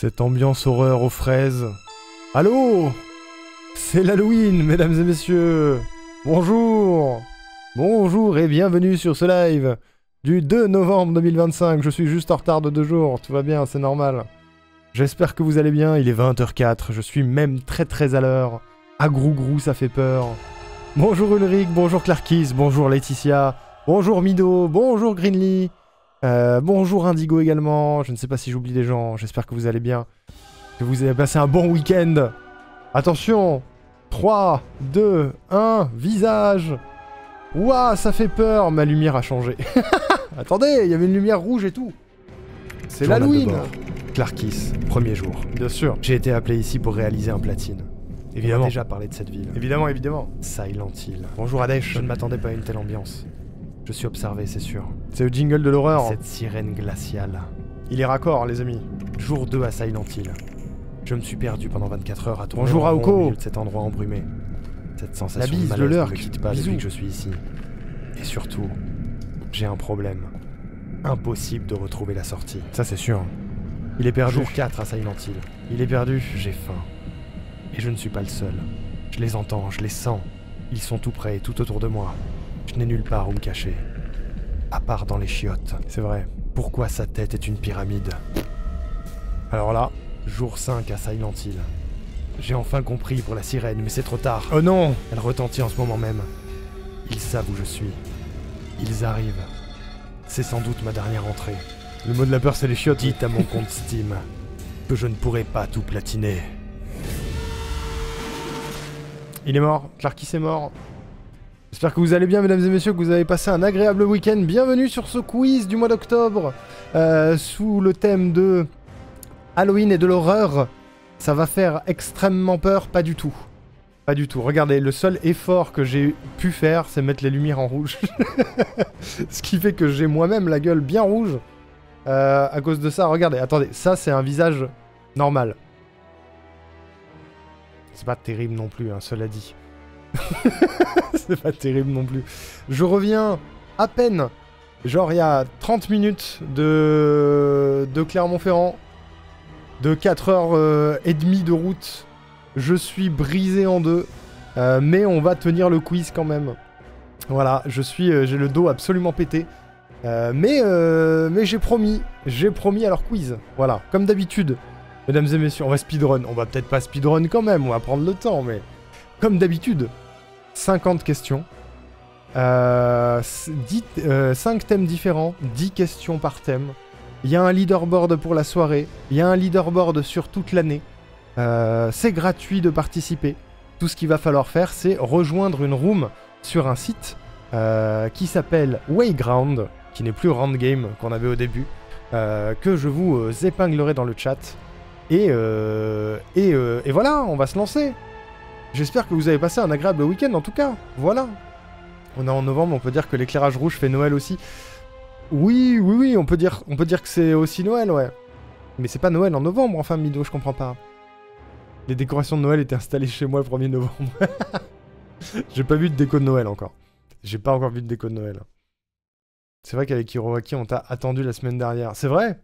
Cette ambiance horreur aux fraises. Allô? C'est l'Halloween, mesdames et messieurs. Bonjour. Bonjour et bienvenue sur ce live du 2 novembre 2025. Je suis juste en retard de 2 jours, tout va bien, c'est normal. J'espère que vous allez bien, il est 20h04, je suis même très à l'heure. À grou, ça fait peur. Bonjour Ulrich, bonjour Clarkis, bonjour Laetitia, bonjour Mido, bonjour Greenly. Bonjour Indigo également, je ne sais pas si j'oublie des gens, j'espère que vous allez bien, que vous avez passé un bon week-end. Attention, 3, 2, 1, visage. Ouah, ça fait peur, ma lumière a changé. Attendez, il y avait une lumière rouge et tout. C'est l'Halloween. Clarkis, premier jour. Bien sûr. J'ai été appelé ici pour réaliser un platine. Évidemment. On a déjà parlé de cette ville. Évidemment. Silent Hill. Bonjour Adesh, je ne m'attendais pas à une telle ambiance. Je suis observé, c'est sûr. C'est le jingle de l'horreur. Cette sirène glaciale. Il est raccord, les amis. Jour 2 à Silent Hill. Je me suis perdu pendant 24 heures à tourner. Bonjour Aoko. Au milieu de cet endroit embrumé. Cette sensation de malaise ne me quitte pas depuis que je suis ici. Et surtout, j'ai un problème. Impossible de retrouver la sortie. Ça c'est sûr. Il est perdu. Jour 4 à Silent Hill. Il est perdu. J'ai faim. Et je ne suis pas le seul. Je les entends, je les sens. Ils sont tout près, tout autour de moi. Je n'ai nulle part où me cacher. À part dans les chiottes. C'est vrai. Pourquoi sa tête est une pyramide? Alors là, jour 5 à Silent Hill. J'ai enfin compris pour la sirène, mais c'est trop tard. Oh non! Elle retentit en ce moment même. Ils savent où je suis. Ils arrivent. C'est sans doute ma dernière entrée. Le mot de la peur, c'est les chiottes. Dites à mon compte Steam que je ne pourrai pas tout platiner. Il est mort. Clarkis est mort. J'espère que vous allez bien, mesdames et messieurs, que vous avez passé un agréable week-end. Bienvenue sur ce quiz du mois d'octobre, sous le thème de Halloween et de l'horreur. Ça va faire extrêmement peur, pas du tout. Pas du tout. Regardez, le seul effort que j'ai pu faire, c'est mettre les lumières en rouge. Ce qui fait que j'ai moi-même la gueule bien rouge. À cause de ça, regardez, attendez, ça c'est un visage normal. C'est pas terrible non plus, hein, cela dit. C'est pas terrible non plus. Je reviens à peine, genre il y a 30 minutes de Clermont-Ferrand, de 4h30 de route. Je suis brisé en deux, mais on va tenir le quiz quand même. Voilà, j'ai le dos absolument pété. Mais j'ai promis à leur quiz. Voilà, comme d'habitude. Mesdames et messieurs, on va speedrun. On va peut-être pas speedrun quand même, on va prendre le temps, mais... Comme d'habitude, 50 questions. 5 thèmes différents, 10 questions par thème. Il y a un leaderboard pour la soirée. Il y a un leaderboard sur toute l'année. C'est gratuit de participer. Tout ce qu'il va falloir faire, c'est rejoindre une room sur un site qui s'appelle Wayground, qui n'est plus Round Game qu'on avait au début, que je vous épinglerai dans le chat. Et voilà, on va se lancer. J'espère que vous avez passé un agréable week-end en tout cas. Voilà. On est en novembre, on peut dire que l'éclairage rouge fait Noël aussi. Oui, on peut dire que c'est aussi Noël, ouais. Mais c'est pas Noël en novembre, enfin, Mido, je comprends pas. Les décorations de Noël étaient installées chez moi le 1er novembre. J'ai pas vu de déco de Noël encore. J'ai pas encore vu de déco de Noël. C'est vrai qu'avec Hiroaki, on t'a attendu la semaine dernière. C'est vrai?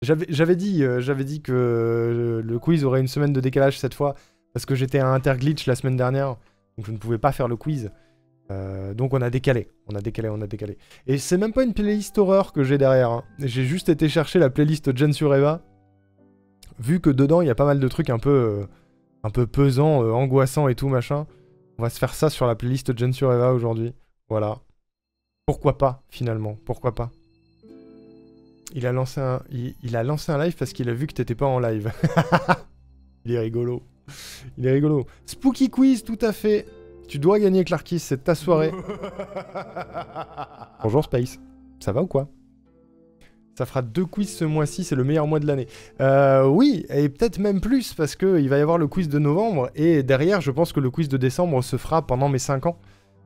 J'avais dit que le quiz aurait une semaine de décalage cette fois, parce que j'étais à Interglitch la semaine dernière, donc je ne pouvais pas faire le quiz. Donc on a décalé. Et c'est même pas une playlist horreur que j'ai derrière. Hein. J'ai juste été chercher la playlist Gen Sureva, vu que dedans il y a pas mal de trucs un peu pesants, angoissants et tout machin. On va se faire ça sur la playlist Gen Sureva aujourd'hui. Voilà. Pourquoi pas, finalement? Pourquoi pas? Il a lancé un live parce qu'il a vu que t'étais pas en live. Il est rigolo. Spooky quiz, tout à fait. Tu dois gagner, Clarkis, c'est ta soirée. Bonjour Space. Ça va ou quoi? Ça fera 2 quiz ce mois-ci, c'est le meilleur mois de l'année. Oui, et peut-être même plus, parce qu'il va y avoir le quiz de novembre, et derrière, je pense que le quiz de décembre se fera pendant mes 5 ans.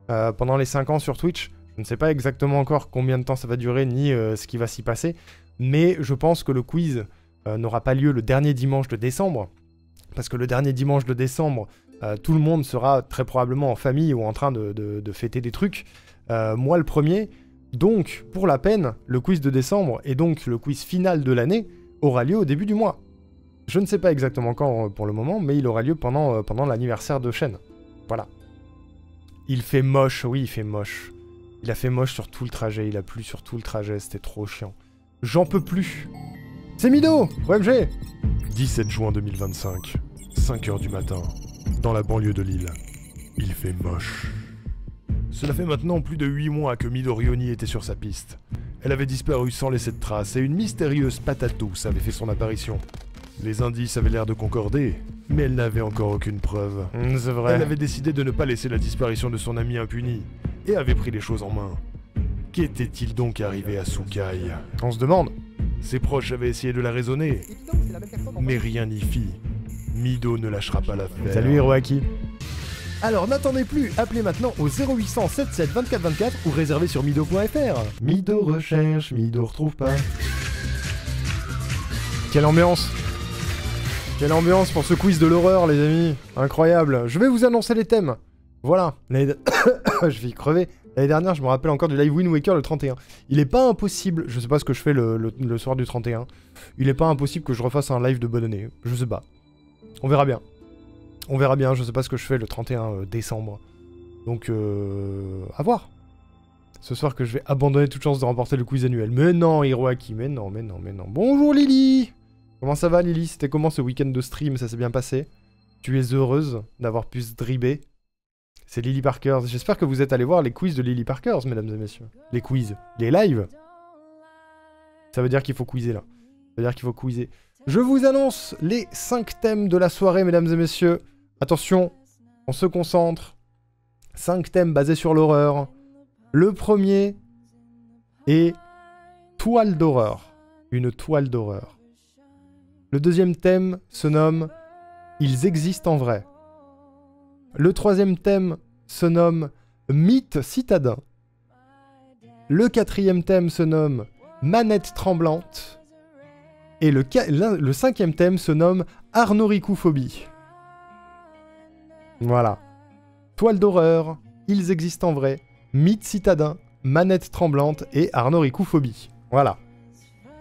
Pendant les 5 ans sur Twitch. Je ne sais pas exactement encore combien de temps ça va durer, ni ce qui va s'y passer, mais je pense que le quiz n'aura pas lieu le dernier dimanche de décembre, parce que le dernier dimanche de décembre, tout le monde sera très probablement en famille ou en train de fêter des trucs. Moi le premier, donc pour la peine, le quiz de décembre, et donc le quiz final de l'année, aura lieu au début du mois. Je ne sais pas exactement quand pour le moment, mais il aura lieu pendant l'anniversaire de Shen. Voilà. Il fait moche, oui, il fait moche. Il a fait moche sur tout le trajet, il a plu sur tout le trajet, c'était trop chiant. J'en peux plus. C'est Mido, OMG. 17 juin 2025, 5h du matin, dans la banlieue de Lille. Il fait moche. Cela fait maintenant plus de 8 mois que Midorioni était sur sa piste. Elle avait disparu sans laisser de traces et une mystérieuse patate douce avait fait son apparition. Les indices avaient l'air de concorder, mais elle n'avait encore aucune preuve. C'est vrai. Elle avait décidé de ne pas laisser la disparition de son ami impunie, et avait pris les choses en main. Qu'était-il donc arrivé à Sukai? On se demande. Ses proches avaient essayé de la raisonner, mais rien n'y fit. Mido ne lâchera pas l'affaire. Salut Hiroaki. Alors n'attendez plus, appelez maintenant au 0800 77 24 24 ou réservez sur mido.fr. Mido recherche, Mido retrouve pas. Quelle ambiance! Quelle ambiance pour ce quiz de l'horreur, les amis. Incroyable. Je vais vous annoncer les thèmes. Voilà. Je vais y crever. L'année dernière, je me rappelle encore du live Wind Waker le 31. Il est pas impossible, je sais pas ce que je fais le soir du 31, il est pas impossible que je refasse un live de bonne année. Je sais pas. On verra bien. On verra bien, je sais pas ce que je fais le 31 décembre. Donc, à voir. Ce soir que je vais abandonner toute chance de remporter le quiz annuel. Mais non, Hiroaki, mais non, mais non, mais non. Bonjour Lily! Comment ça va Lily? C'était comment ce week-end de stream? Ça s'est bien passé? Tu es heureuse d'avoir pu dribber? C'est Lily Parkers. J'espère que vous êtes allés voir les quiz de Lily Parkers, mesdames et messieurs. Les quiz. Les lives. Ça veut dire qu'il faut quizer, là. Ça veut dire qu'il faut quizer. Je vous annonce les 5 thèmes de la soirée, mesdames et messieurs. Attention, on se concentre. 5 thèmes basés sur l'horreur. Le premier est toile d'horreur. Une toile d'horreur. Le deuxième thème se nomme « Ils existent en vrai ». Le troisième thème se nomme « Mythe citadin ». Le quatrième thème se nomme « Manette tremblante ». Et le cinquième thème se nomme « Arnorikophobie ». Voilà. Toile d'horreur, Ils existent en vrai, Mythe citadin, Manette tremblante et Arnorikophobie. Voilà.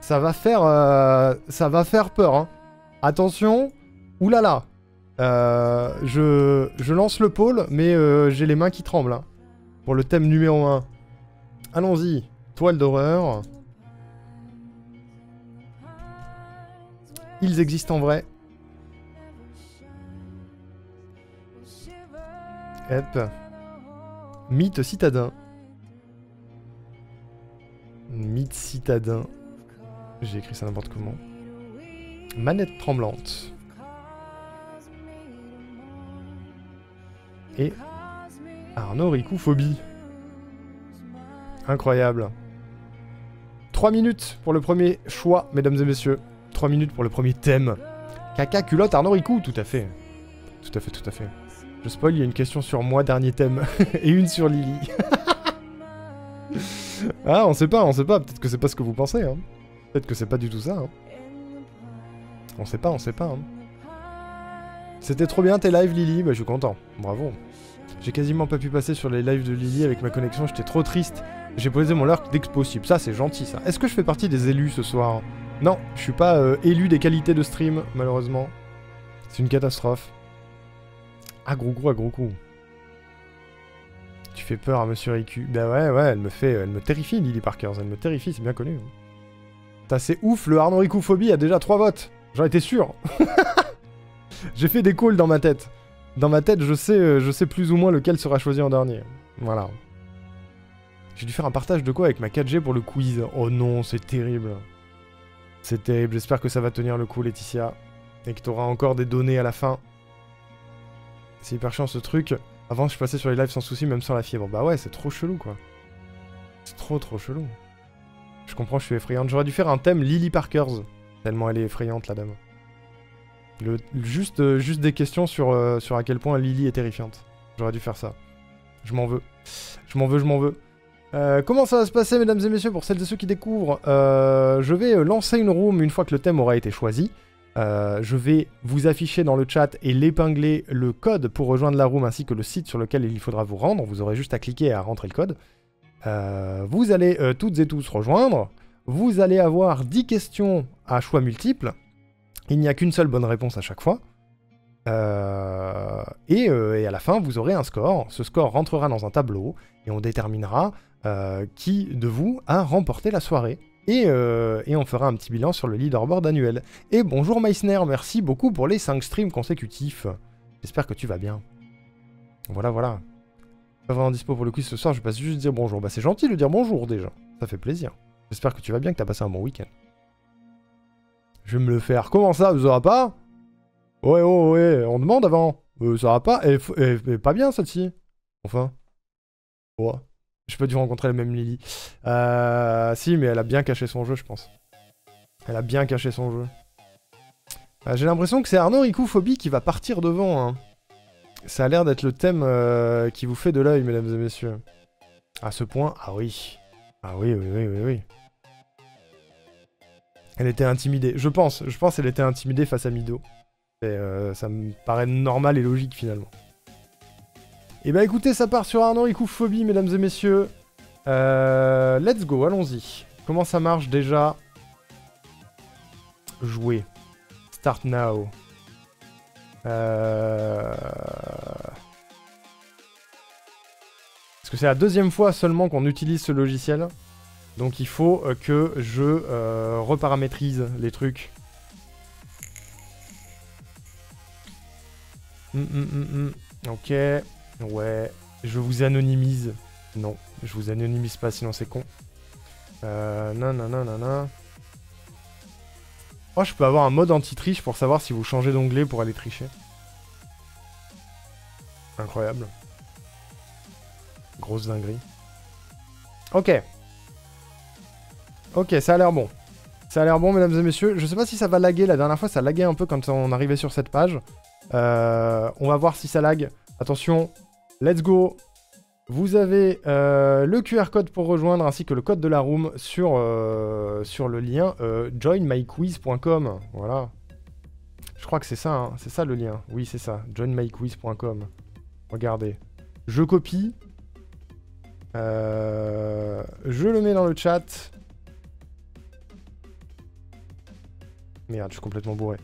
Ça va faire peur, hein. Attention, oulala. Je lance le pôle, mais j'ai les mains qui tremblent, hein, pour le thème numéro 1. Allons-y. Toile d'horreur. Ils existent en vrai. Hop. Mythe citadin. Mythe citadin. J'ai écrit ça n'importe comment. Manette tremblante. Et Arnorikophobie. Incroyable. 3 minutes pour le premier choix, mesdames et messieurs. 3 minutes pour le premier thème. Caca, culotte, Arnorikou, tout à fait. Tout à fait, tout à fait. Je spoil, il y a une question sur moi, dernier thème. Et une sur Lily. Ah, on sait pas. Peut-être que c'est pas ce que vous pensez, hein. Peut-être que c'est pas du tout ça, hein. On sait pas, hein. C'était trop bien tes lives, Lily. Bah, je suis content. Bravo. J'ai quasiment pas pu passer sur les lives de Lily avec ma connexion. J'étais trop triste. J'ai posé mon lurk dès que possible. Ça, c'est gentil, ça. Est-ce que je fais partie des élus ce soir? Non, je suis pas élu des qualités de stream, malheureusement. C'est une catastrophe. Ah, gros coup. Tu fais peur à Monsieur Riku. Bah ouais, elle me terrifie, Lily Parkers. Elle me terrifie, c'est bien connu. T'as c'est ouf, le Arnorikophobie a déjà 3 votes. J'en étais sûr. J'ai fait des calls dans ma tête. Dans ma tête, je sais plus ou moins lequel sera choisi en dernier. Voilà. J'ai dû faire un partage de quoi avec ma 4G pour le quiz. Oh non, c'est terrible. C'est terrible. J'espère que ça va tenir le coup, Laetitia. Et que t'auras encore des données à la fin. C'est hyper chiant ce truc. Avant, je passais sur les lives sans souci, même sans la fièvre. Bah ouais, c'est trop chelou, quoi. C'est trop chelou. Je comprends, je suis effrayante. J'aurais dû faire un thème Lily Parkers. Tellement elle est effrayante, la dame. Juste des questions sur à quel point Lily est terrifiante. J'aurais dû faire ça. Je m'en veux. Je m'en veux. Comment ça va se passer, mesdames et messieurs, pour celles et ceux qui découvrent? Je vais lancer une room une fois que le thème aura été choisi. Je vais vous afficher dans le chat et l'épingler le code pour rejoindre la room ainsi que le site sur lequel il faudra vous rendre. Vous aurez juste à cliquer et à rentrer le code. Vous allez toutes et tous rejoindre. Vous allez avoir 10 questions à choix multiples. Il n'y a qu'une seule bonne réponse à chaque fois. Et à la fin, vous aurez un score. Ce score rentrera dans un tableau et on déterminera qui de vous a remporté la soirée. Et on fera un petit bilan sur le leaderboard annuel. Et bonjour Meissner, merci beaucoup pour les 5 streams consécutifs. J'espère que tu vas bien. Voilà, voilà. Pas vraiment dispo pour le quiz ce soir, je passe juste dire bonjour. Bah c'est gentil de dire bonjour déjà, ça fait plaisir. J'espère que tu vas bien, que t'as passé un bon week-end. Je vais me le faire. Comment ça, ça va pas? Ouais, ouais, ouais, on demande avant. Ça va pas? Pas bien celle-ci. Enfin. Ouais. J'ai pas dû rencontrer la même Lily. Si, mais elle a bien caché son jeu, je pense. Elle a bien caché son jeu. J'ai l'impression que c'est Arnaud Ricophobie qui va partir devant. Hein. Ça a l'air d'être le thème qui vous fait de l'œil, mesdames et messieurs. À ce point, ah oui. Ah oui, oui, oui, oui, oui. Elle était intimidée. Je pense qu'elle était intimidée face à Mido. Et ça me paraît normal et logique, finalement. Et bah écoutez, ça part sur Arnaud Ricophobie, mesdames et messieurs. Let's go, allons-y. Comment ça marche déjà? Jouer. Start now. Parce que c'est la deuxième fois seulement qu'on utilise ce logiciel. Donc il faut que je reparamétrise les trucs. Ok. Ouais. Je vous anonymise. Non, je vous anonymise pas, sinon c'est con. Nanana. Oh, je peux avoir un mode anti-triche pour savoir si vous changez d'onglet pour aller tricher. Incroyable. Grosse dinguerie. Ok. Ok, ça a l'air bon. Ça a l'air bon, mesdames et messieurs. Je sais pas si ça va laguer. La dernière fois, ça laguait un peu quand on arrivait sur cette page. On va voir si ça lag. Attention. Let's go. Vous avez le QR code pour rejoindre ainsi que le code de la room sur le lien joinmyquiz.com. Voilà. Je crois que c'est ça, hein. C'est ça le lien. Oui, c'est ça. joinmyquiz.com. Regardez. Je copie. Je le mets dans le chat. Merde, je suis complètement bourré.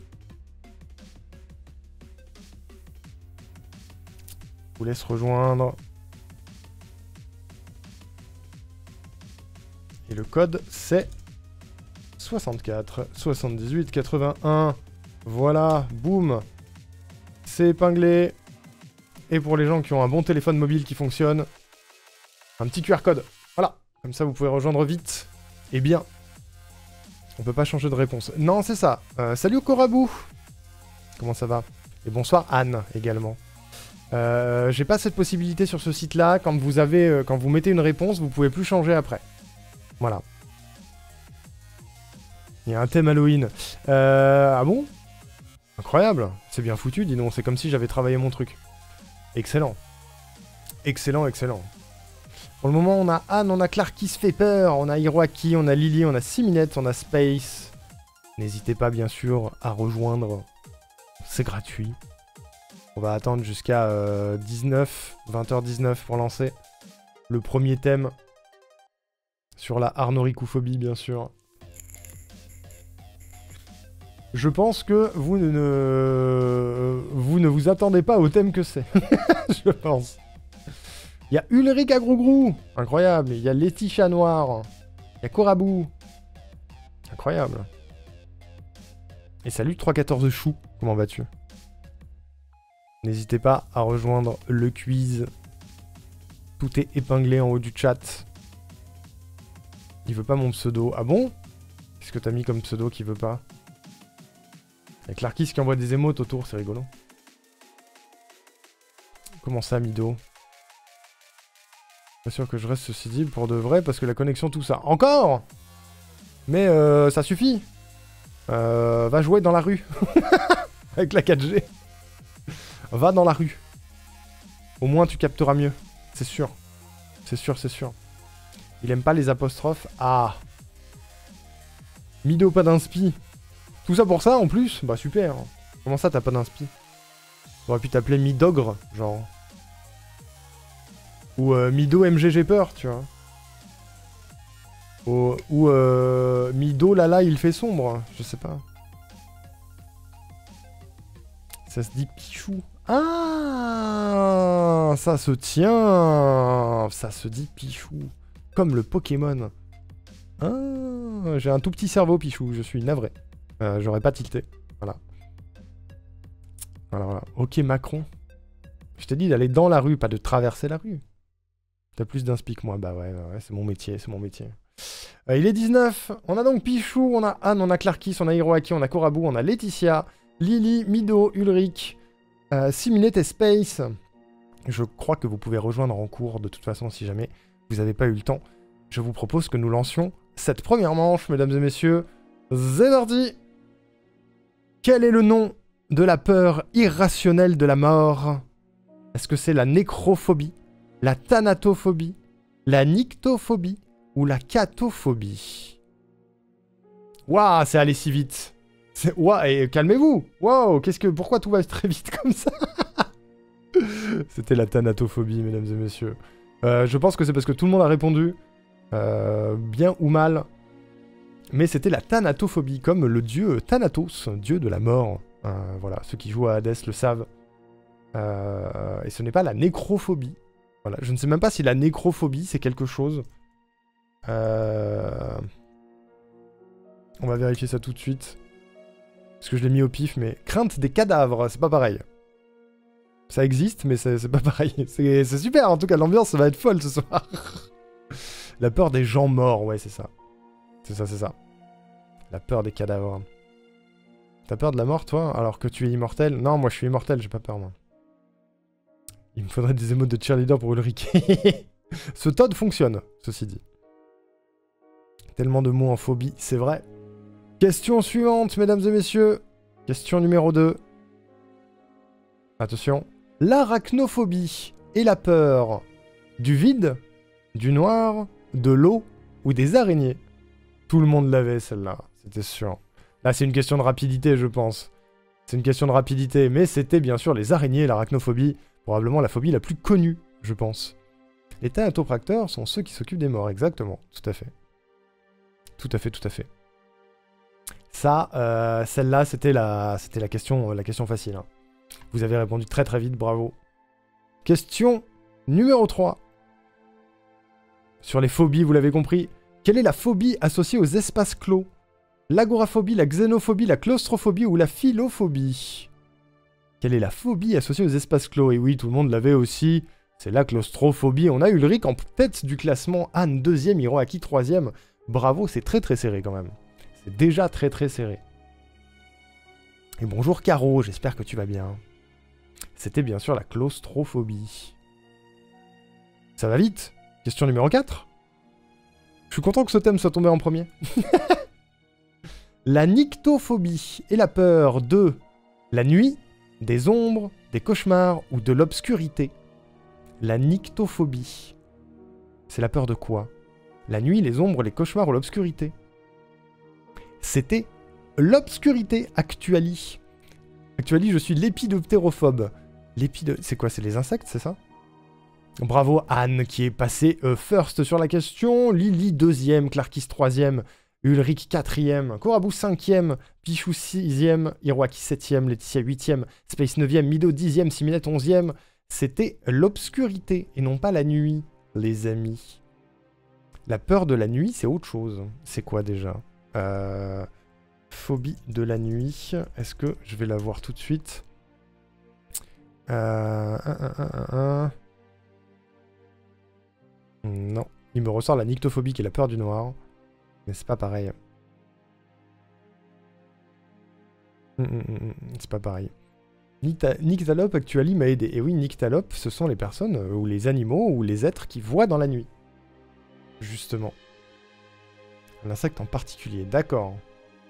Je vous laisse rejoindre. Et le code, c'est 64 78 81. Voilà, boum. C'est épinglé. Et pour les gens qui ont un bon téléphone mobile qui fonctionne, un petit QR code. Voilà, comme ça vous pouvez rejoindre vite. Et bien. On peut pas changer de réponse. Non, c'est ça. Salut Korabou. Comment ça va? Et bonsoir Anne également. J'ai pas cette possibilité sur ce site-là. Quand vous mettez une réponse, vous pouvez plus changer après. Voilà. Il y a un thème Halloween. Ah bon? Incroyable. C'est bien foutu, dis donc. C'est comme si j'avais travaillé mon truc. Excellent. Excellent, excellent. Pour le moment, on a Anne, on a Clark qui se fait peur, on a Hiroaki, on a Lily, on a Siminette, on a Space. N'hésitez pas, bien sûr, à rejoindre. C'est gratuit. On va attendre jusqu'à 20h19 pour lancer le premier thème sur la Arnaud Ricophobie, bien sûr. Je pense que vous ne vous attendez pas au thème que c'est. Je pense. Il y a Ulrich à Grougrou. Incroyable. Il y a Laetitia Noir. Il y a Korabou. Incroyable. Et salut 314 Chou. Comment vas-tu? N'hésitez pas à rejoindre le quiz. Tout est épinglé en haut du chat. Il veut pas mon pseudo. Ah bon? Qu'est-ce que t'as mis comme pseudo qui veut pas? Il y a Clarkis qui envoie des émotes autour, c'est rigolo. Comment ça, Mido? Pas sûr que je reste ceci dit pour de vrai, parce que la connexion, tout ça. Encore? Mais ça suffit. Va jouer dans la rue. Avec la 4G. Va dans la rue. Au moins, tu capteras mieux. C'est sûr. C'est sûr, c'est sûr. Il aime pas les apostrophes. Ah. Mido, pas d'inspi. Tout ça pour ça, en plus? Bah, super. Comment ça, t'as pas d'inspi? T'aurais pu t'appeler Midogre, genre. Ou Mido MGG peur, tu vois. Ou Mido Lala il fait sombre, je sais pas. Ça se dit Pichou. Ah, ça se tient. Ça se dit Pichou. Comme le Pokémon. Ah, j'ai un tout petit cerveau, Pichou. Je suis navré. J'aurais pas tilté. Voilà. Voilà. Ok, Macron. Je t'ai dit d'aller dans la rue, pas de traverser la rue. T'as plus d'inspi que moi. Bah ouais, c'est mon métier, c'est mon métier. Il est 19. On a donc Pichou, on a Anne, on a Clarkis, on a Hiroaki, on a Korabu, on a Laetitia, Lily, Mido, Ulrich, Siminette et Space. Je crois que vous pouvez rejoindre en cours de toute façon si jamais vous n'avez pas eu le temps. Je vous propose que nous lancions cette première manche, mesdames et messieurs. C'est parti. Quel est le nom de la peur irrationnelle de la mort? Est-ce que c'est la nécrophobie, la thanatophobie, la nyctophobie ou la catophobie? Waouh, c'est allé si vite. Waouh, et calmez-vous. Waouh, pourquoi tout va très vite comme ça? C'était la thanatophobie, mesdames et messieurs. Je pense que c'est parce que tout le monde a répondu, bien ou mal. Mais c'était la thanatophobie, comme le dieu Thanatos, dieu de la mort. Voilà, ceux qui jouent à Hades le savent. Et ce n'est pas la nécrophobie. Voilà, je ne sais même pas si la nécrophobie c'est quelque chose. On va vérifier ça tout de suite. Parce que je l'ai mis au pif, mais... Crainte des cadavres, c'est pas pareil. Ça existe, mais c'est pas pareil. C'est super, en tout cas, l'ambiance va être folle ce soir. La peur des gens morts, ouais, c'est ça. C'est ça. La peur des cadavres. T'as peur de la mort, toi, alors que tu es immortel? Non, moi je suis immortel, j'ai pas peur, moi. Il me faudrait des émotes de cheerleader pour Ulrich. Ce Todd fonctionne, ceci dit. Tellement de mots en phobie, c'est vrai. Question suivante, mesdames et messieurs. Question numéro 2. Attention. L'arachnophobie est la peur du vide, du noir, de l'eau ou des araignées. Tout le monde l'avait, celle-là, c'était sûr. Là, c'est une question de rapidité, je pense. C'est une question de rapidité, mais c'était bien sûr les araignées, l'arachnophobie. Probablement la phobie la plus connue, je pense. Les thanatopracteurs sont ceux qui s'occupent des morts, exactement. Tout à fait. Tout à fait. Ça, celle-là, c'était la question facile. Hein. Vous avez répondu très très vite, bravo. Question numéro 3. Sur les phobies, vous l'avez compris. Quelle est la phobie associée aux espaces clos? L'agoraphobie, la xénophobie, la claustrophobie ou la philophobie? Quelle est la phobie associée aux espaces clos? Et oui, tout le monde l'avait aussi. C'est la claustrophobie. On a Ulrich en tête du classement. Anne, 2e, Hiroaki, 3e. Bravo, c'est très très serré quand même. C'est déjà très très serré. Et bonjour Caro, j'espère que tu vas bien. C'était bien sûr la claustrophobie. Ça va vite. Question numéro 4. Je suis content que ce thème soit tombé en premier. La nyctophobie est la peur de la nuit, des ombres, des cauchemars ou de l'obscurité. La nyctophobie. C'est la peur de quoi? La nuit, les ombres, les cauchemars ou l'obscurité? C'était l'obscurité, Actuali. Actuali, je suis lépidoptérophobe. C'est quoi? C'est les insectes, c'est ça? Bravo Anne, qui est passée first sur la question. Lily, 2e. Clarkis, 3e. Ulrich, 4e. Korabu, 5e. Pichou, 6e. Hiroaki, 7e. Laetitia, 8e. Space, 9e. Mido, 10e. Siminette, 11e. C'était l'obscurité, et non pas la nuit, les amis. La peur de la nuit, c'est autre chose. C'est quoi déjà? Phobie de la nuit. Est-ce que je vais la voir tout de suite? Non. Il me ressort la nyctophobie qui est la peur du noir. Mais c'est pas pareil. C'est pas pareil. Nyctalope, Actuali m'a aidé. Et oui, Nyctalope, ce sont les personnes, ou les animaux, ou les êtres qui voient dans la nuit. Justement. Un insecte en particulier. D'accord.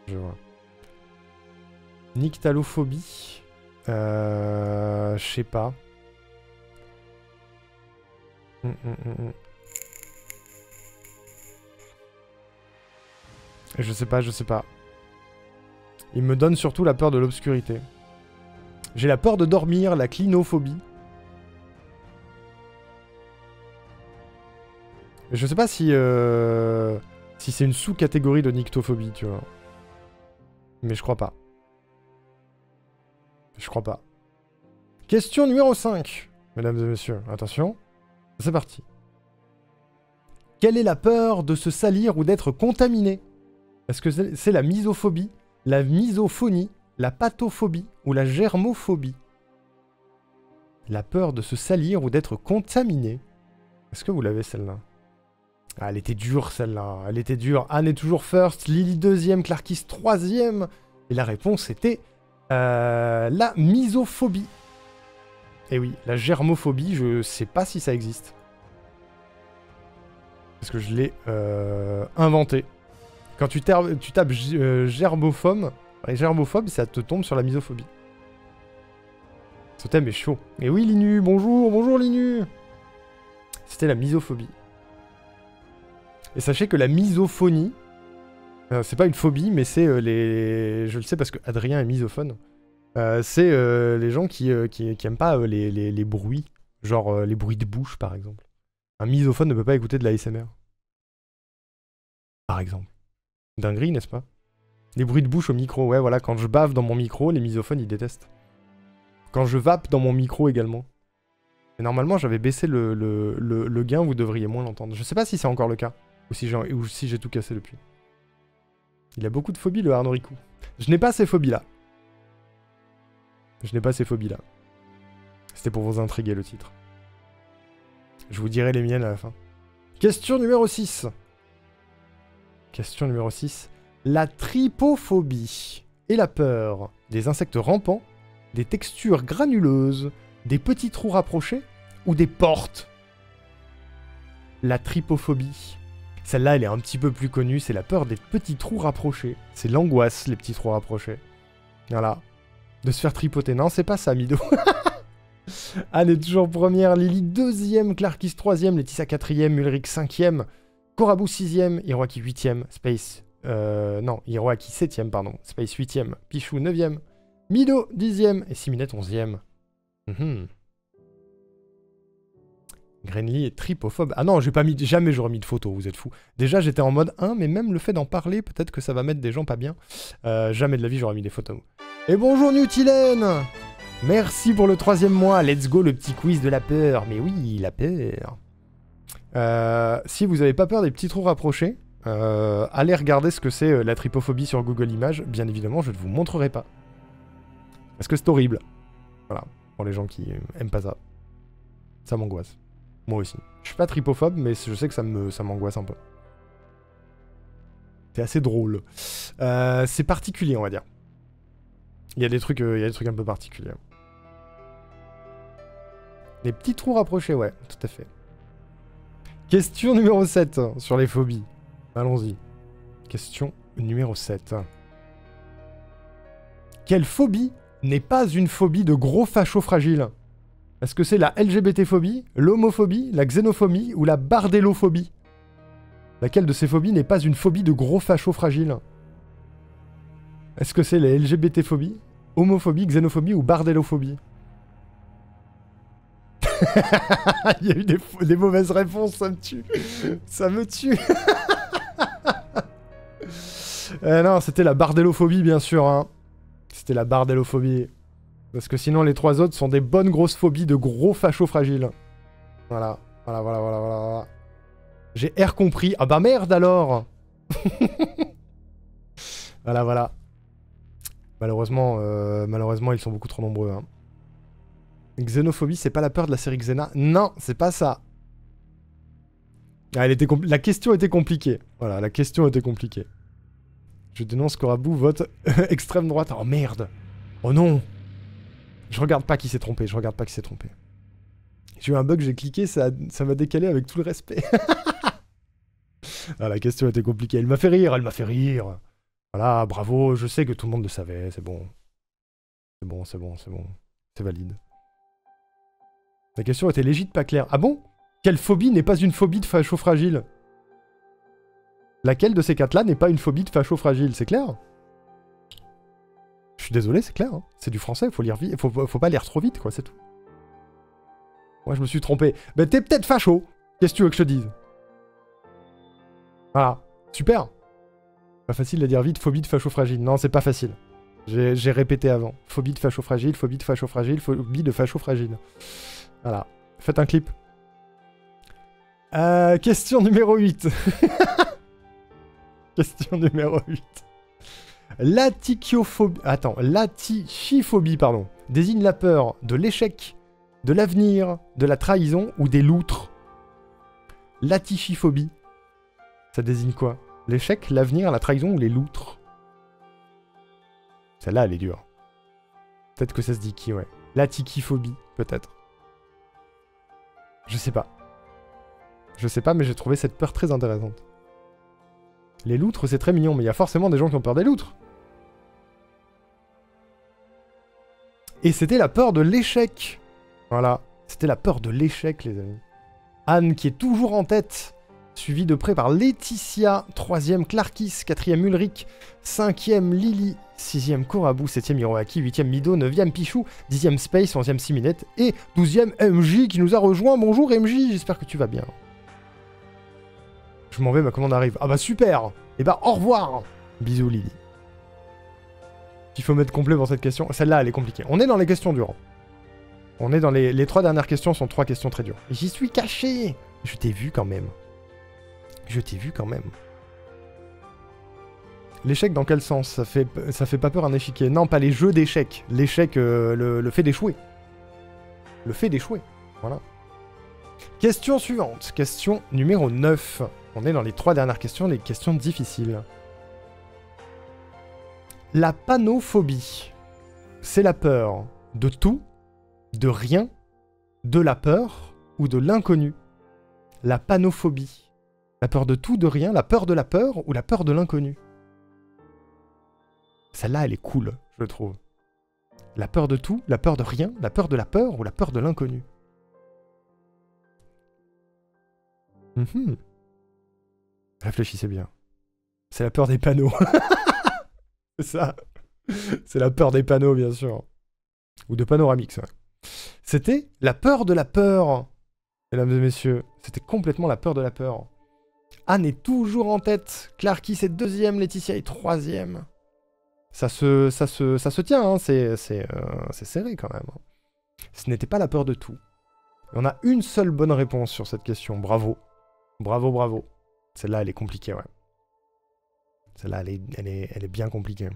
Je vois. Nyctalophobie. Je sais pas. Je sais pas. Il me donne surtout la peur de l'obscurité. J'ai la peur de dormir, la clinophobie. Je sais pas si c'est une sous-catégorie de nyctophobie, tu vois. Mais je crois pas. Question numéro 5. Mesdames et messieurs, attention. C'est parti. Quelle est la peur de se salir ou d'être contaminé? Est-ce que c'est la misophobie, la misophonie, la pathophobie ou la germophobie? La peur de se salir ou d'être contaminé. Est-ce que vous l'avez celle-là? Ah, elle était dure celle-là, elle était dure. Anne est toujours first, Lily deuxième, Clarkis troisième. Et la réponse était la misophobie. Et oui, la germophobie, je sais pas si ça existe. Parce que je l'ai inventé. Quand tu tapes germophobe, ça te tombe sur la misophobie. Ce thème est chaud. Et oui, Linu, bonjour, bonjour Linu. C'était la misophobie. Et sachez que la misophonie, c'est pas une phobie, mais c'est les... Je le sais parce que Adrien est misophone. C'est les gens qui aiment pas les bruits. Genre les bruits de bouche, par exemple. Un misophone ne peut pas écouter de la ASMR. Par exemple. Dinguerie, n'est-ce pas? Les bruits de bouche au micro, ouais, voilà. Quand je bave dans mon micro, les misophones, ils détestent. Quand je vape dans mon micro également. Et normalement, j'avais baissé le gain, vous devriez moins l'entendre. Je sais pas si c'est encore le cas. Ou si j'ai tout cassé depuis. Il a beaucoup de phobies, le Arnoriku. Je n'ai pas ces phobies-là. Je n'ai pas ces phobies-là. C'était pour vous intriguer, le titre. Je vous dirai les miennes à la fin. Question numéro 6. Question numéro 6. La trypophobie est la peur des insectes rampants, des textures granuleuses, des petits trous rapprochés ou des portes. La trypophobie. Celle-là, elle est un petit peu plus connue. C'est la peur des petits trous rapprochés. C'est l'angoisse, les petits trous rapprochés. Voilà. De se faire tripoter. Non, c'est pas ça, Mido. Anne est toujours première. Lily deuxième. Clarkis troisième. Laetitia quatrième. Ulrich cinquième. Korabou sixième. Hiroaki huitième. Space... non, Hiroaki septième, pardon. Space huitième. Pichou neuvième. Mido dixième. Et Siminette onzième. Grenly est tripophobe. Ah non, j'ai pas mis... Jamais j'aurais mis de photo, vous êtes fous. Déjà, j'étais en mode 1, mais même le fait d'en parler, peut-être que ça va mettre des gens pas bien. Jamais de la vie, j'aurais mis des photos. Et bonjour Newtilène. Merci pour le 3e mois. Let's go, le petit quiz de la peur. Mais oui, la peur. Si vous avez pas peur des petits trous rapprochés, allez regarder ce que c'est la trypophobie sur Google Images. Bien évidemment, je ne vous montrerai pas. Parce que c'est horrible. Voilà, pour les gens qui aiment pas ça. Ça m'angoisse. Moi aussi. Je suis pas trypophobe, mais je sais que ça m'angoisse un peu. C'est assez drôle. C'est particulier, on va dire. Il y a des trucs un peu particuliers. Les petits trous rapprochés, ouais, tout à fait. Question numéro 7 sur les phobies. Allons-y. Question numéro 7. Quelle phobie n'est pas une phobie de gros fachos fragiles? Est-ce que c'est la LGBT-phobie, l'homophobie, la xénophobie ou la bardélophobie? Laquelle de ces phobies n'est pas une phobie de gros fachos fragiles? Est-ce que c'est la LGBT-phobie, homophobie, xénophobie ou bardélophobie? Il y a eu des mauvaises réponses, ça me tue. Ça me tue. Non, c'était la bardélophobie, bien sûr. Hein. C'était la bardélophobie. Parce que sinon, les trois autres sont des bonnes grosses phobies de gros fachos fragiles. Voilà. Voilà. J'ai R compris. Ah bah merde alors. Voilà. Malheureusement, ils sont beaucoup trop nombreux. Hein. Xénophobie, c'est pas la peur de la série Xena. Non, c'est pas ça. Ah, la question était compliquée. Voilà, la question était compliquée. Je dénonce Korabou, vote extrême droite. Oh merde. Oh non. Je regarde pas qui s'est trompé. J'ai eu un bug, j'ai cliqué, ça m'a décalé avec tout le respect. Ah, la question était compliquée. Elle m'a fait rire. Voilà, bravo. Je sais que tout le monde le savait. C'est bon. C'est valide. La question était légitime, pas claire. Ah bon? Quelle phobie n'est pas une phobie de facho fragile? Laquelle de ces quatre-là n'est pas une phobie de facho fragile? C'est clair? Je suis désolé, c'est clair. Hein. C'est du français, faut lire vite. Faut pas lire trop vite, quoi, c'est tout. Moi, je me suis trompé. Mais t'es peut-être facho. Qu'est-ce que tu veux que je te dise? Voilà. Super. Pas facile de dire vite, phobie de facho fragile. Non, c'est pas facile. J'ai répété avant. Phobie de facho fragile, phobie de facho fragile, phobie de facho fragile. Voilà. Faites un clip. Question numéro 8. Question numéro 8. L'atichiphobie, pardon, désigne la peur de l'échec, de l'avenir, de la trahison ou des loutres. L'atichiphobie, ça désigne quoi? L'échec, l'avenir, la trahison ou les loutres? Celle-là, elle est dure. Peut-être que ça se dit qui, ouais. L'atichiphobie, peut-être. Je sais pas. Je sais pas, mais j'ai trouvé cette peur très intéressante. Les loutres, c'est très mignon, mais il y a forcément des gens qui ont peur des loutres. Et c'était la peur de l'échec. Voilà. C'était la peur de l'échec, les amis. Anne, qui est toujours en tête, suivie de près par Laetitia, 3ème Clarkis, 4ème Ulrich, 5ème Lily, 6ème Korabou, 7ème Hiroaki, 8ème Mido, 9ème Pichou, 10ème Space, 11ème Siminette et 12ème MJ qui nous a rejoint. Bonjour MJ, j'espère que tu vas bien. Je m'en vais, ma commande arrive. Ah bah super. Et bah au revoir. Bisous Lily. Il faut mettre complet pour cette question. Celle-là, elle est compliquée. On est dans les questions dures. On est dans les 3 dernières questions, sont 3 questions très dures. J'y suis caché. Je t'ai vu quand même. Je t'ai vu quand même. L'échec dans quel sens? Ça fait pas peur un échiquier. Non, pas les jeux d'échecs. L'échec, le fait d'échouer. Le fait d'échouer. Voilà. Question suivante. Question numéro 9. On est dans les 3 dernières questions, les questions difficiles. La panophobie, c'est la peur de tout, de rien, de la peur ou de l'inconnu. La panophobie. La peur de tout, de rien, la peur de la peur ou la peur de l'inconnu. Celle-là, elle est cool, je trouve. La peur de tout, la peur de rien, la peur de la peur ou la peur de l'inconnu. Réfléchissez bien. C'est la peur des panneaux. C'est ça. C'est la peur des panneaux, bien sûr. Ou de Panoramix, ouais. C'était la peur de la peur, mesdames et messieurs. C'était complètement la peur de la peur. Anne est toujours en tête. Clarkis est 2ème, Laetitia est 3ème. Ça se tient, hein. C'est serré quand même. Ce n'était pas la peur de tout. Et on a une seule bonne réponse sur cette question. Bravo. Bravo, bravo. Celle-là, elle est compliquée, ouais. Celle-là, elle est bien compliquée.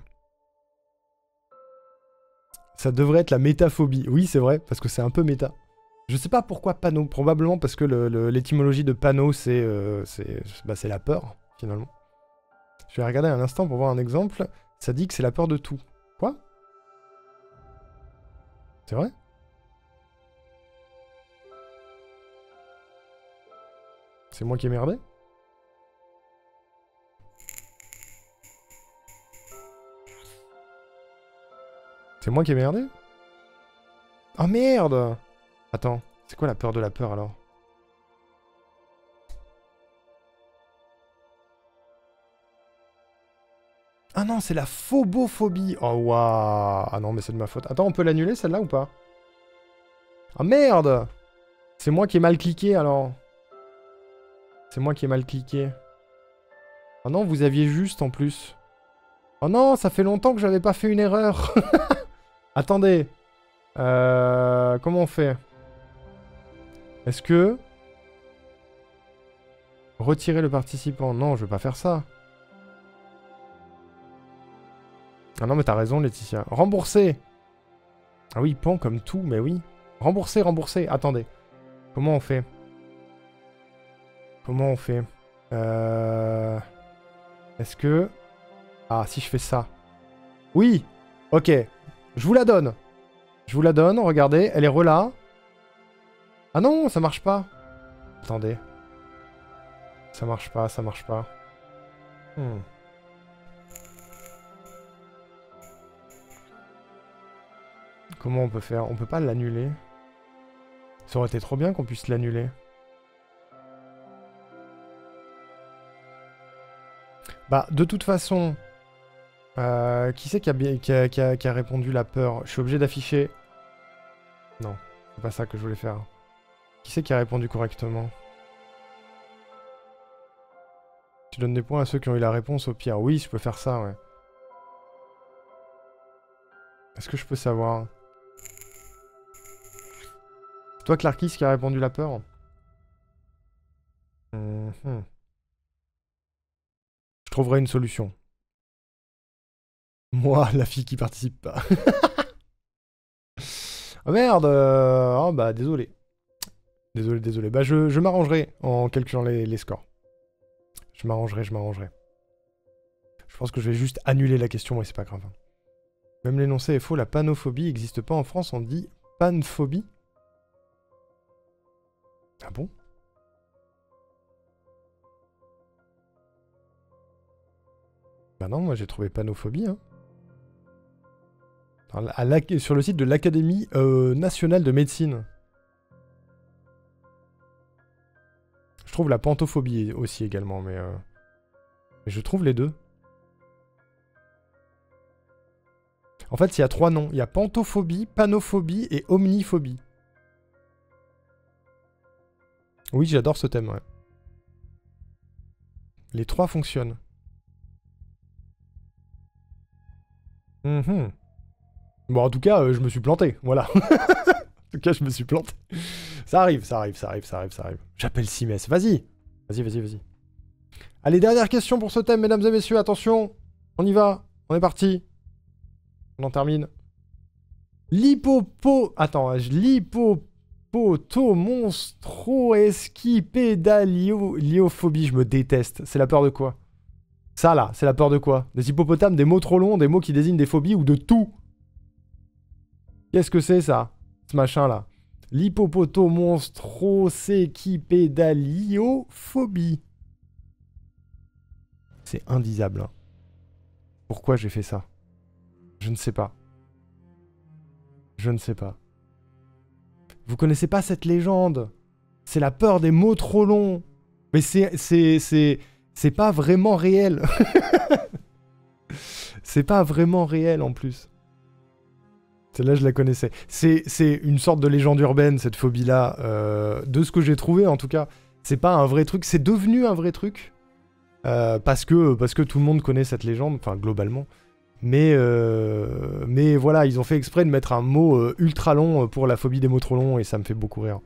Ça devrait être la métaphobie. Oui, c'est vrai, parce que c'est un peu méta. Je sais pas pourquoi panneau. Probablement parce que l'étymologie de panneau, c'est la peur, finalement. Je vais regarder un instant pour voir un exemple. Ça dit que c'est la peur de tout. Quoi? C'est vrai? C'est moi qui ai merdé? C'est moi qui ai merdé? Oh merde! Attends, c'est quoi la peur de la peur alors? Ah non, c'est la phobophobie! Oh waouh! Ah non, mais c'est de ma faute. Attends, on peut l'annuler celle-là ou pas? Ah merde! C'est moi qui ai mal cliqué alors. C'est moi qui ai mal cliqué. Oh non, vous aviez juste en plus. Oh non, ça fait longtemps que j'avais pas fait une erreur. Attendez. Comment on fait? Est-ce que... Retirer le participant? Non, je vais pas faire ça. Ah non, mais t'as raison, Laetitia. Rembourser! Ah oui, pan comme tout, mais oui. Rembourser, rembourser. Attendez. Comment on fait? Comment on fait? Est-ce que... Ah, si je fais ça. Oui! Ok. Je vous la donne. Je vous la donne, regardez. Elle est relâ. Ah non, ça marche pas. Attendez. Ça marche pas, ça marche pas. Comment on peut faire? On peut pas l'annuler. Ça aurait été trop bien qu'on puisse l'annuler. Bah, de toute façon... qui c'est qui a répondu la peur? Je suis obligé d'afficher... Non, c'est pas ça que je voulais faire. Qui c'est qui a répondu correctement? Tu donnes des points à ceux qui ont eu la réponse au pire. Oui, je peux faire ça, ouais. Est-ce que je peux savoir? C'est toi, Clarkis, qui a répondu la peur? Je trouverai une solution. Moi, la fille qui participe pas. Oh merde, oh bah désolé. Désolé. Bah je m'arrangerai en calculant les scores. Je m'arrangerai. Je pense que je vais juste annuler la question et c'est pas grave. Même l'énoncé est faux, la panophobie n'existe pas en France, on dit panphobie. Ah bon? Bah non, moi j'ai trouvé panophobie. Hein. Sur le site de l'Académie nationale de médecine. Je trouve la pantophobie aussi également, mais je trouve les deux. En fait, il y a 3 noms. Il y a pantophobie, panophobie et omniphobie. Oui, j'adore ce thème, ouais. Les 3 fonctionnent. Bon, en tout cas, je me suis planté, voilà. En tout cas, je me suis planté. Ça arrive. J'appelle Simès. Vas-y. Allez, dernière question pour ce thème, mesdames et messieurs. Attention, on y va. On est parti. On en termine. L'hypopotomonstro-esquipédaliophobie. Je me déteste. C'est la peur de quoi? Ça, là, c'est la peur de quoi? Des hippopotames, des mots trop longs, des mots qui désignent des phobies ou de tout? Qu'est-ce que c'est, ça? Ce machin-là. L'hypopotomonstro-esquipédaliophobie. C'est indisable. Hein. Pourquoi j'ai fait ça? Je ne sais pas. Vous connaissez pas cette légende? C'est la peur des mots trop longs. Mais c'est pas vraiment réel. C'est pas vraiment réel en plus. Celle-là, je la connaissais. C'est une sorte de légende urbaine, cette phobie-là. De ce que j'ai trouvé, en tout cas. C'est pas un vrai truc. C'est devenu un vrai truc. Parce que tout le monde connaît cette légende, enfin, globalement. Mais voilà, ils ont fait exprès de mettre un mot ultra long pour la phobie des mots trop longs, et ça me fait beaucoup rire.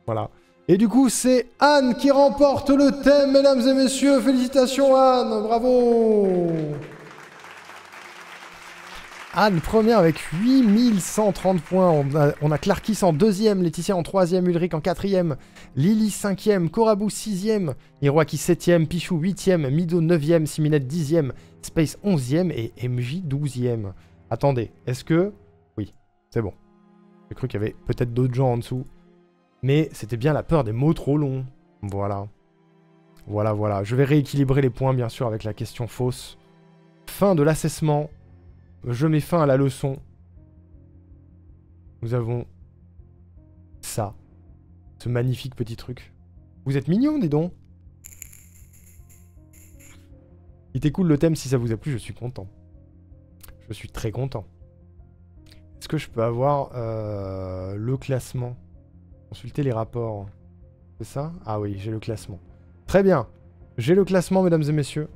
Voilà. Et du coup, c'est Anne qui remporte le thème, mesdames et messieurs. Félicitations, Anne, bravo! Anne, première avec 8130 points. On a Clarkis en deuxième, Laetitia en troisième, Ulrich en quatrième, Lily cinquième, Korabou sixième, Hiroaki septième, Pichou huitième, Mido neuvième, Siminette dixième, Space onzième et MJ douzième. Attendez, est-ce que... Oui, c'est bon. J'ai cru qu'il y avait peut-être d'autres gens en dessous. Mais c'était bien la peur des mots trop longs. Voilà. Voilà. Je vais rééquilibrer les points, bien sûr, avec la question fausse. Fin de l'assessment. Je mets fin à la leçon. Nous avons ça. Ce magnifique petit truc. Vous êtes mignons, dis donc. Il était cool le thème, si ça vous a plu, je suis content. Je suis très content. Est-ce que je peux avoir le classement? Consulter les rapports. C'est ça? Ah oui, j'ai le classement. Très bien. J'ai le classement, mesdames et messieurs.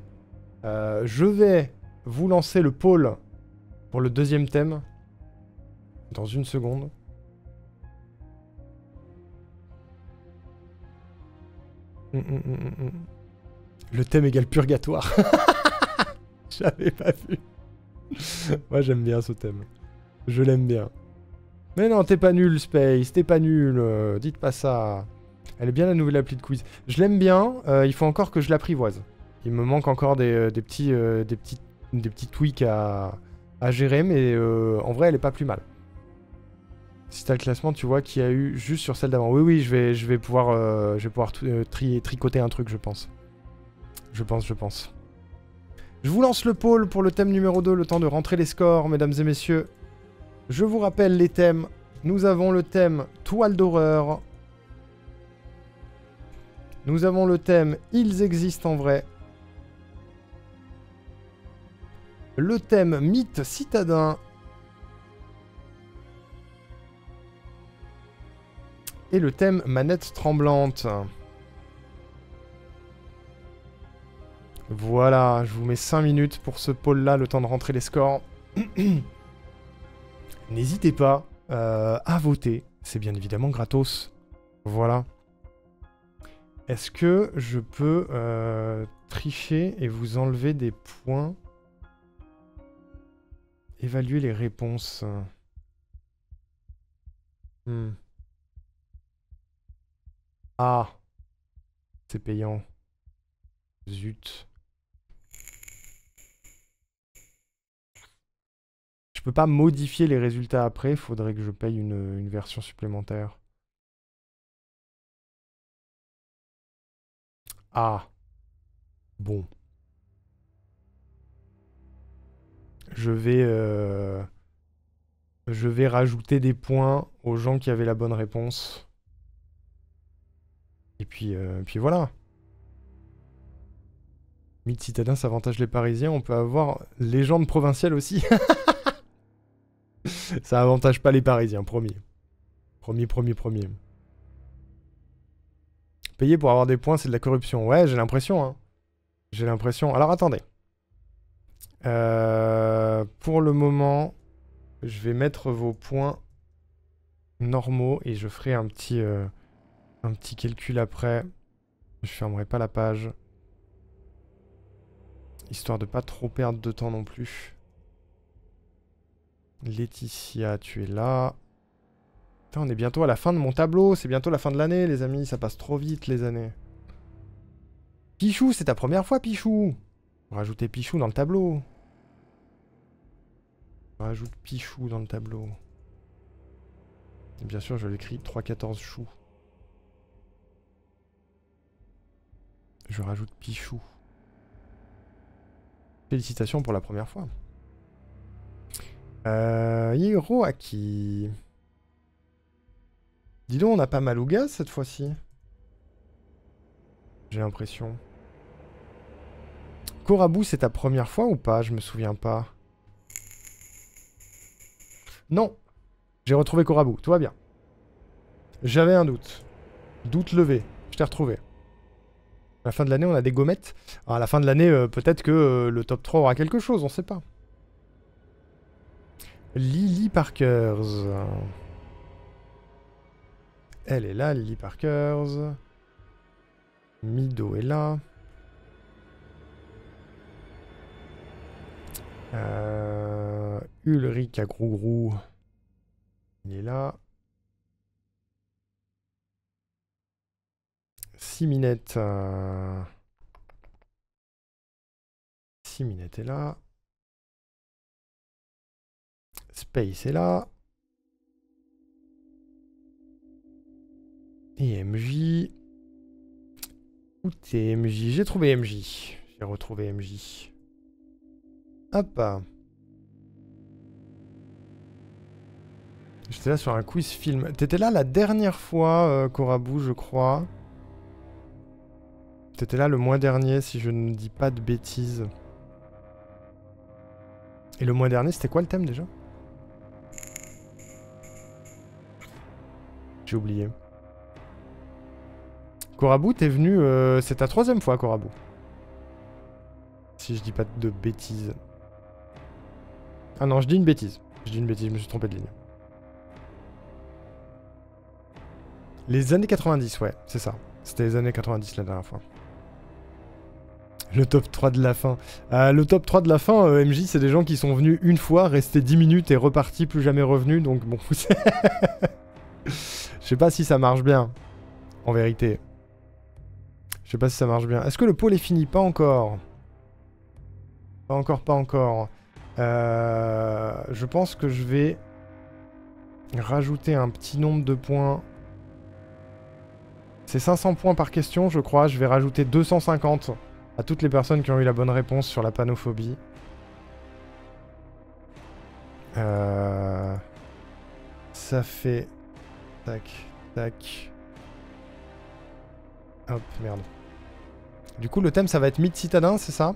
Je vais vous lancer le pôle pour le deuxième thème. Dans une seconde. Le thème égale purgatoire. J'avais pas vu. Moi, j'aime bien ce thème. Je l'aime bien. Mais non, t'es pas nul, Space. T'es pas nul. Dites pas ça. Elle est bien la nouvelle appli de quiz. Je l'aime bien. Il faut encore que je l'apprivoise. Il me manque encore des petits tweaks à gérer. Mais en vrai, elle est pas plus mal. Si t'as le classement, tu vois qu'il y a eu juste sur celle d'avant. Oui, je vais pouvoir tricoter un truc, je pense. Je pense. Je vous lance le pôle pour le thème numéro 2, le temps de rentrer les scores, mesdames et messieurs. Je vous rappelle les thèmes. Nous avons le thème toile d'horreur. Nous avons le thème ils existent en vrai. Le thème mythe citadin. Et le thème manette tremblante. Voilà, je vous mets 5 minutes pour ce pôle-là, le temps de rentrer les scores. N'hésitez pas à voter. C'est bien évidemment gratos. Voilà. Est-ce que je peux tricher et vous enlever des points? Évaluer les réponses. Ah. C'est payant. Zut. Je peux pas modifier les résultats après. Faudrait que je paye une version supplémentaire. Ah. Bon. Je vais rajouter des points aux gens qui avaient la bonne réponse. Et puis voilà. Mythe citadin, ça avantage les Parisiens. On peut avoir légende provinciale aussi. Ça avantage pas les Parisiens, promis. Promis. Payer pour avoir des points, c'est de la corruption. Ouais, j'ai l'impression. Hein. J'ai l'impression. Alors attendez. Pour le moment, je vais mettre vos points normaux et je ferai un petit calcul après. Je fermerai pas la page. Histoire de pas trop perdre de temps non plus. Laetitia, tu es là. Putain, on est bientôt à la fin de mon tableau. C'est bientôt la fin de l'année, les amis. Ça passe trop vite, les années. Pichou, c'est ta première fois, Pichou. Rajouter Pichou dans le tableau. Rajoute Pichou dans le tableau. Et bien sûr, je l'écris 3-14 choux. Je rajoute Pichou. Félicitations pour la première fois. Hiroaki. Dis donc, on a pas mal au gaz cette fois-ci. J'ai l'impression. Korabu, c'est ta première fois ou pas? Je me souviens pas. Non. J'ai retrouvé Korabu, tout va bien. J'avais un doute. Doute levé. Je t'ai retrouvé. À la fin de l'année, on a des gommettes. Alors, à la fin de l'année, peut-être que le top 3 aura quelque chose, on sait pas. Lily Parkers. Elle est là, Lily Parkers. Mido est là. Ulrich à Grougrou. Il est là. Siminette. Siminette est là. Space est là. Et MJ. Où t'es MJ? J'ai trouvé MJ. J'ai retrouvé MJ. Hop. J'étais là sur un quiz film. T'étais là la dernière fois, Korabu, je crois. T'étais là le mois dernier, si je ne dis pas de bêtises. Et le mois dernier, c'était quoi le thème déjà? J'ai oublié. Korabu, t'es venu... c'est ta 3e fois, Korabu. Si je dis pas de bêtises. Ah non, je dis une bêtise. Je dis une bêtise, je me suis trompé de ligne. Les années 90, ouais, c'est ça. C'était les années 90 la dernière fois. Le top 3 de la fin. Le top 3 de la fin, MJ, c'est des gens qui sont venus une fois, restés 10 minutes et repartis, plus jamais revenus. Donc bon, je sais pas si ça marche bien, en vérité. Je sais pas si ça marche bien. Est-ce que le pôle est fini? Pas encore. Pas encore. Je pense que je vais rajouter un petit nombre de points. C'est 500 points par question, je crois. Je vais rajouter 250 à toutes les personnes qui ont eu la bonne réponse sur la panophobie. Ça fait... Tac, tac. Hop, merde. Du coup, le thème, ça va être mythe citadin, c'est ça?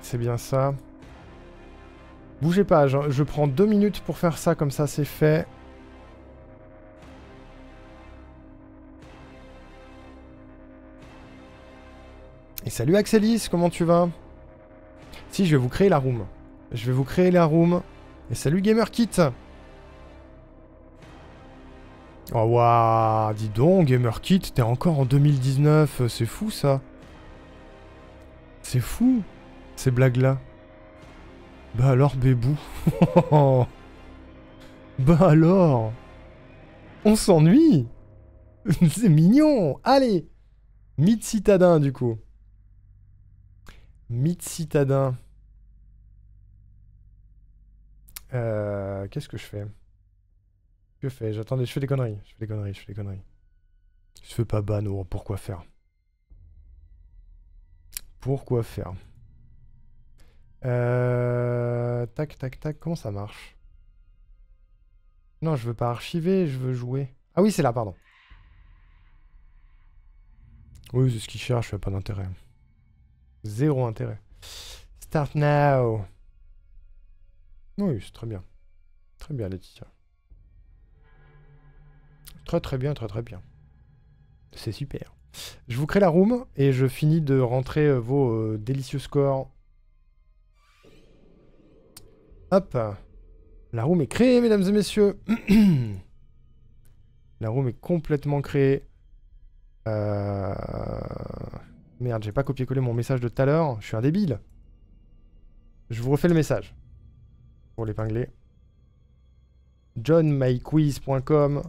C'est bien ça. Bougez pas, je prends 2 minutes pour faire ça, comme ça c'est fait. Et salut Axelis, comment tu vas? Si, je vais vous créer la room. Je vais vous créer la room. Et salut GamerKit. Oh waouh, dis donc GamerKit, t'es encore en 2019, c'est fou ça. C'est fou, ces blagues-là. Bah alors bébou. Bah alors. On s'ennuie. C'est mignon. Allez. Mythe citadin du coup. Mythe citadin. Qu'est-ce que je fais? Que fais-je? J'attendais, je fais des conneries. Je fais des conneries, je fais des conneries. Je fais pas ban, oh, pourquoi faire? Pourquoi faire? Tac, tac, tac, comment ça marche? Non, je veux pas archiver, je veux jouer. Ah oui, c'est là, pardon. Oui, c'est ce qu'il cherche, pas d'intérêt. Zéro intérêt. Start now. Oui, c'est très bien. Très bien, Laetitia. Très très bien, très très bien. C'est super. Je vous crée la room et je finis de rentrer vos délicieux scores. Hop. La room est créée, mesdames et messieurs. La room est complètement créée. Merde, j'ai pas copié-collé mon message de tout à l'heure. Je suis un débile. Je vous refais le message. Pour l'épingler. johnmyquiz.com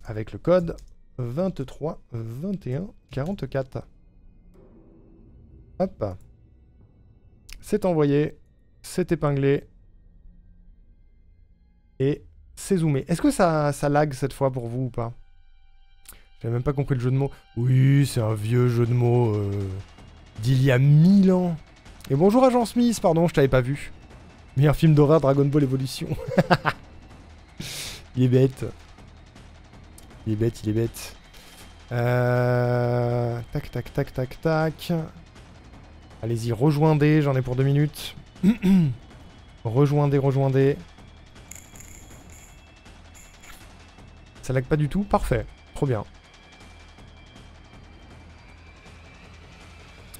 avec le code 23 21 44. Hop. C'est envoyé. C'est épinglé. Et c'est zoomé. Est-ce que ça lag cette fois pour vous ou pas? J'avais même pas compris le jeu de mots. Oui, c'est un vieux jeu de mots d'il y a 1000 ans. Et bonjour Agent Smith, pardon, je t'avais pas vu. Meilleur film d'horreur Dragon Ball Evolution. Il est bête. Il est bête, il est bête. Tac, tac, tac, tac, tac. Allez-y, rejoindez, j'en ai pour 2 minutes. Rejoindez, rejoindez. Ça lag pas du tout? Parfait. Trop bien.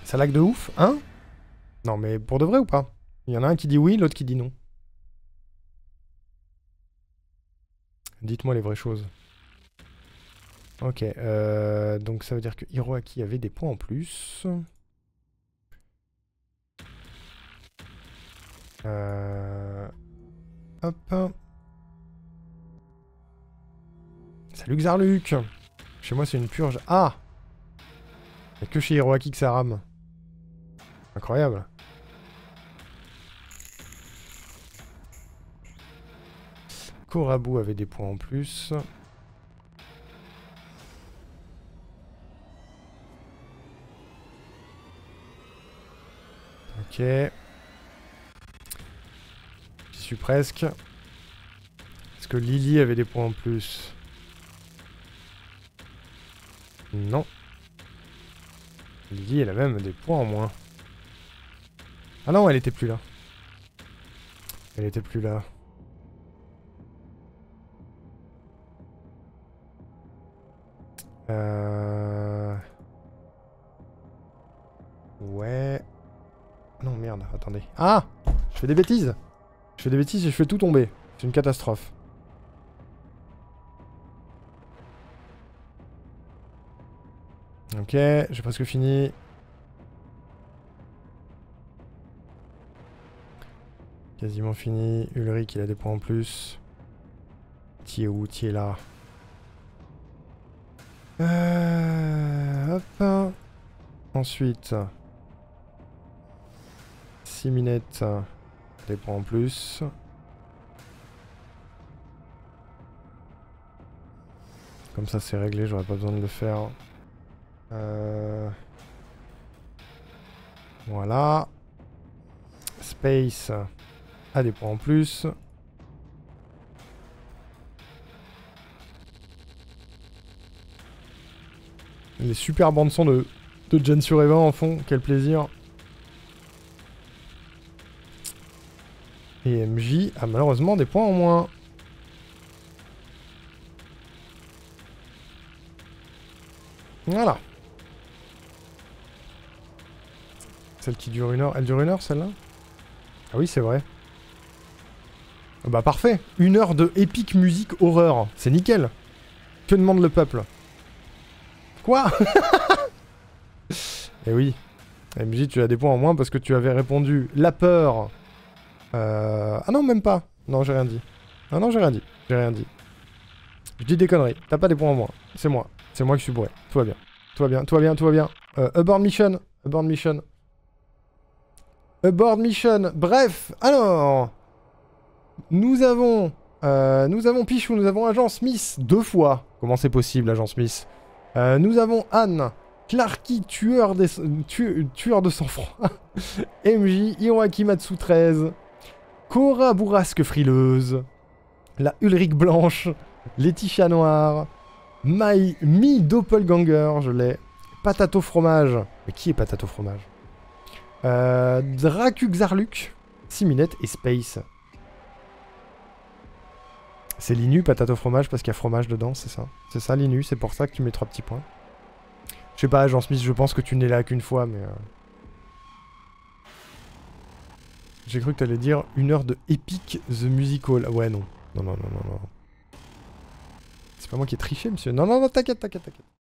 Ça lag de ouf? Hein? Non, mais pour de vrai ou pas? Il y en a un qui dit oui, l'autre qui dit non. Dites-moi les vraies choses. Ok, donc ça veut dire que Hiroaki avait des points en plus. Hop. Salut Xarluc. Chez moi c'est une purge. Ah! Il n'y a que chez Hiroaki que ça rame. Incroyable. Korabu avait des points en plus. Ok. J'y suis presque. Est-ce que Lily avait des points en plus? Non. Lily, elle a même des points en moins. Ah non, elle était plus là. Elle était plus là. Ouais. Non, merde, attendez. Ah! Je fais des bêtises! Je fais des bêtises et je fais tout tomber. C'est une catastrophe. Ok, j'ai presque fini. Quasiment fini. Ulrich, il a des points en plus. T'y es où? T'y es là. Hop. Ensuite. Siminette. Des points en plus. Comme ça, c'est réglé. J'aurais pas besoin de le faire. Voilà. Space a des points en plus. Les super bandes son de Gen sur Eva en fond, quel plaisir. Et MJ a malheureusement des points en moins. Voilà. Celle qui dure 1 heure. Elle dure 1 heure celle-là? Ah oui, c'est vrai. Bah parfait. 1 heure de épique musique horreur. C'est nickel. Que demande le peuple? Quoi? Eh oui. MJ, tu as des points en moins parce que tu avais répondu la peur. Ah non, même pas. Non, j'ai rien dit. Ah non, j'ai rien dit. J'ai rien dit. Je dis des conneries. T'as pas des points en moins. C'est moi. C'est moi qui suis bourré. Tout va bien. Tout va bien, tout va bien, tout va bien. Abort mission. Abort mission. Abort mission. Bref, alors... Nous avons Pichou, nous avons Agent Smith 2 fois. Comment c'est possible, Agent Smith? Nous avons Anne, Clarky, tueur de sang-froid. MJ, Hiroaki Matsu 13. Cora Bourrasque frileuse. La Ulrich Blanche. Laetitia Noire. Mi Doppelganger, je l'ai. Patato Fromage. Mais qui est Patato Fromage? Dracu Xarluc. Siminette et Space. C'est l'Inu, Patato Fromage, parce qu'il y a fromage dedans, c'est ça? C'est ça l'Inu, c'est pour ça que tu mets 3 petits points. Je sais pas, Agent Smith, je pense que tu n'es là qu'une fois, mais... J'ai cru que t'allais dire 1 heure de Epic The Musical. Ouais, non. Non. C'est pas moi qui ai triché, monsieur. Non, t'inquiète.